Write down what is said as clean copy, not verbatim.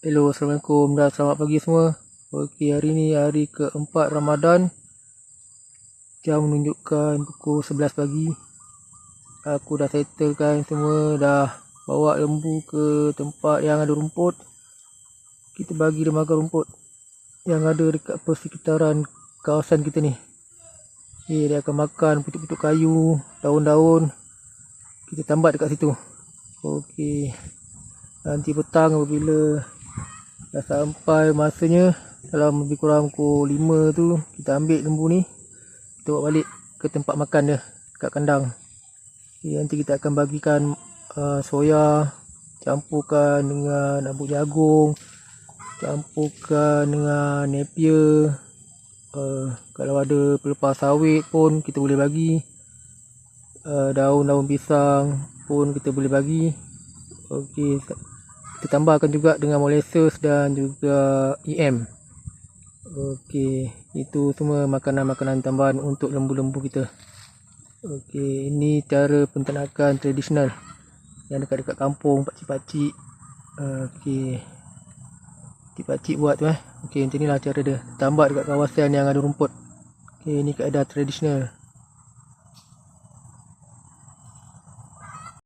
Hello, Assalamualaikum dan selamat pagi semua. Okey, hari ni hari keempat Ramadan. Jam menunjukkan pukul 11 pagi. Aku dah settlekan semua, dah bawa lembu ke tempat yang ada rumput. Kita bagi dia makan rumput yang ada dekat persekitaran kawasan kita ni. Dia akan makan pucuk-pucuk kayu, daun-daun. Kita tambat dekat situ. Okey. Nanti petang apabila dah sampai masanya, dalam lebih kurang pukul 5 tu, kita ambil lembu ni, kita bawa balik ke tempat makan dia kat kandang. Nanti kita akan bagikan soya, campurkan dengan abuk jagung, campurkan dengan napier. Kalau ada pelepah sawit pun kita boleh bagi. Daun-daun pisang pun kita boleh bagi. Okey, kita tambahkan juga dengan molasses dan juga EM. Okey, itu semua makanan-makanan tambahan untuk lembu-lembu kita. Okey, ini cara penternakan tradisional yang dekat-dekat kampung pakcik-pakcik. Okey, pakcik buat tu Okey, macam inilah cara dia. Tambah dekat kawasan yang ada rumput. Okey, ini keadaan tradisional.